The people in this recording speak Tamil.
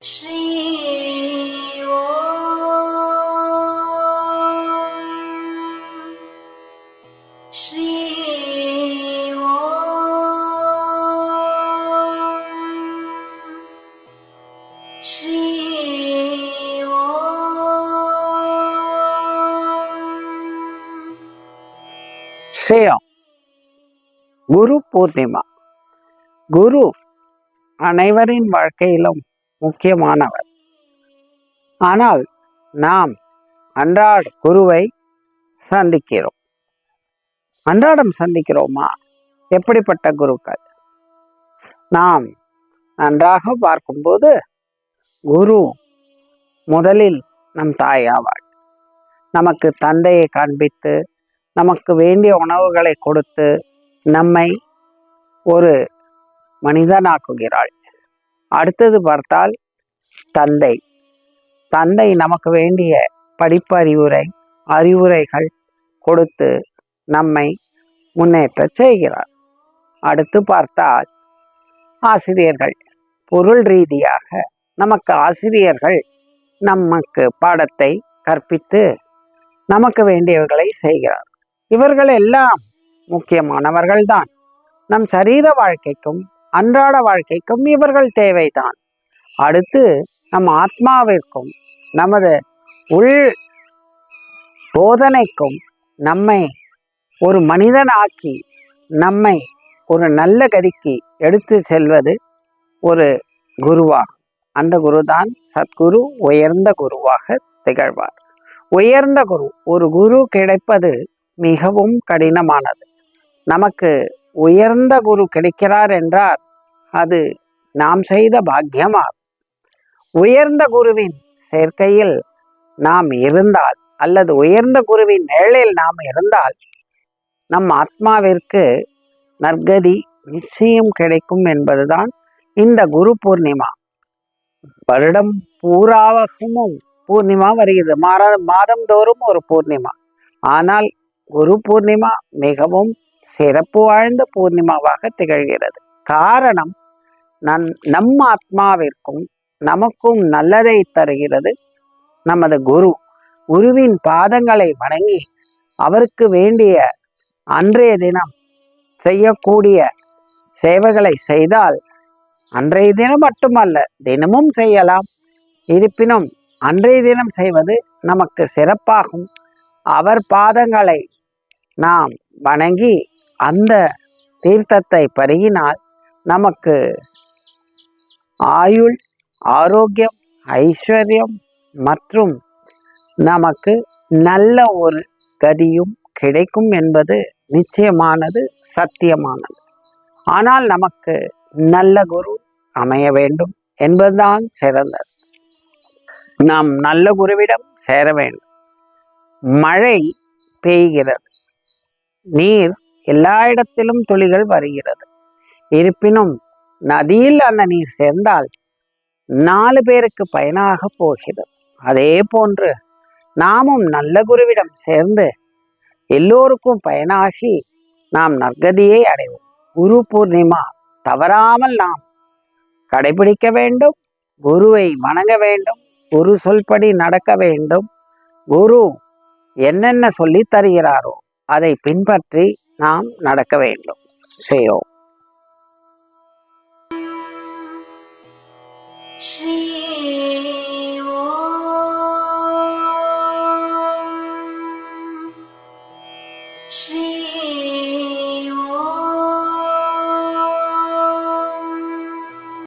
ஸ்ரீ ஸ்ரீ ஸ்ரீ சேயம் குரு பூர்ணிமா. குரு அனைவரின் வாழ்க்கையிலும் முக்கியமானவர். ஆனால் நாம் அன்றாட குருவை சந்திக்கிறோம். அன்றாடம் சந்திக்கிறோமா? எப்படிப்பட்ட குருக்கள்? நாம் நன்றாக பார்க்கும்போது குரு முதலில் நம் தாயாவாள். நமக்கு தந்தையை காண்பித்து நமக்கு வேண்டிய உணவுகளை கொடுத்து நம்மை ஒரு மனிதனாக்குகிறாள். அடுத்தது பார்த்தால் தந்தை. தந்தை நமக்கு வேண்டிய படிப்பு அறிவுரைகள் கொடுத்து நம்மை முன்னேற்ற செய்கிறார். அடுத்து பார்த்தால் ஆசிரியர்கள். பொருள் ரீதியாக நமக்கு ஆசிரியர்கள் நமக்கு பாடத்தை கற்பித்து நமக்கு வேண்டியவர்களை செய்கிறார். இவர்கள் எல்லாம் முக்கியமானவர்கள்தான். நம் சரீர வாழ்க்கைக்கும் அன்றாட வாழ்க்கைக்கும் இவர்கள் தேவைதான். அடுத்து நம் ஆத்மாவிற்கும் நமது உள் போதனைக்கும் நம்மை ஒரு மனிதனாக்கி நம்மை ஒரு நல்ல கதிக்கு எடுத்து செல்வது ஒரு குருவாகும். அந்த குருதான் சத்குரு, உயர்ந்த குருவாக திகழ்வார். உயர்ந்த குரு, ஒரு குரு கிடைப்பது மிகவும் கடினமானது. நமக்கு உயர்ந்த குரு கிடைக்கிறார் என்றால் அது நாம் செய்த பாக்கியமாகும். உயர்ந்த குருவின் சேர்க்கையில் நாம் இருந்தால் அல்லது உயர்ந்த குருவின் நிழலில் நாம் இருந்தால் நம் ஆத்மாவிற்கு நற்கதி நிச்சயம் கிடைக்கும் என்பதுதான் இந்த குரு பூர்ணிமா. வருடம் பூராவும் பூர்ணிமா வருகிறது. மாதந்தோறும் ஒரு பூர்ணிமா. ஆனால் குரு பூர்ணிமா மிகவும் சிறப்பு வாய்ந்த பூர்ணிமாவாக திகழ்கிறது. காரணம், நம் ஆத்மாவிற்கும் நமக்கும் நல்லதை தருகிறது நமது குரு. குருவின் பாதங்களை வணங்கி அவருக்கு வேண்டிய அன்றைய தினம் செய்யக்கூடிய சேவைகளை செய்தால், அன்றைய தினம் மட்டுமல்ல தினமும் செய்யலாம். இருப்பினும் அன்றைய தினம் செய்வது நமக்கு சிறப்பாகும். அவர் பாதங்களை நாம் வணங்கி அந்த தீர்த்தத்தை பருகினால் நமக்கு ஆயுள், ஆரோக்கியம், ஐஸ்வர்யம் மற்றும் நமக்கு நல்ல ஒரு கதியும் கிடைக்கும் என்பது நிச்சயமானது, சத்தியமானது. ஆனால் நமக்கு நல்ல குரு அமைய வேண்டும் என்பதுதான் சிறந்தது. நாம் நல்ல குருவிடம் சேர வேண்டும். மழை பெய்கிறது, நீர் எல்லா இடத்திலும் துளிகள் வருகிறது. இருப்பினும் நதியில் அந்த நீர் சேர்ந்தால் 4 பேருக்கு பயனாக போகிறது. அதே போன்று நாமும் நல்ல குருவிடம் சேர்ந்து எல்லோருக்கும் பயனாகி நாம் நற்கதியை அடைவோம். குரு பூர்ணிமா தவறாமல் நாம் கடைபிடிக்க வேண்டும். குருவை வணங்க வேண்டும். குரு சொல்படி நடக்க வேண்டும். குரு என்னென்ன சொல்லி தருகிறாரோ அதை பின்பற்றி நாம் நடக்க வேண்டும். செய்யோம். ஸ்ரீ ஸ்ரீ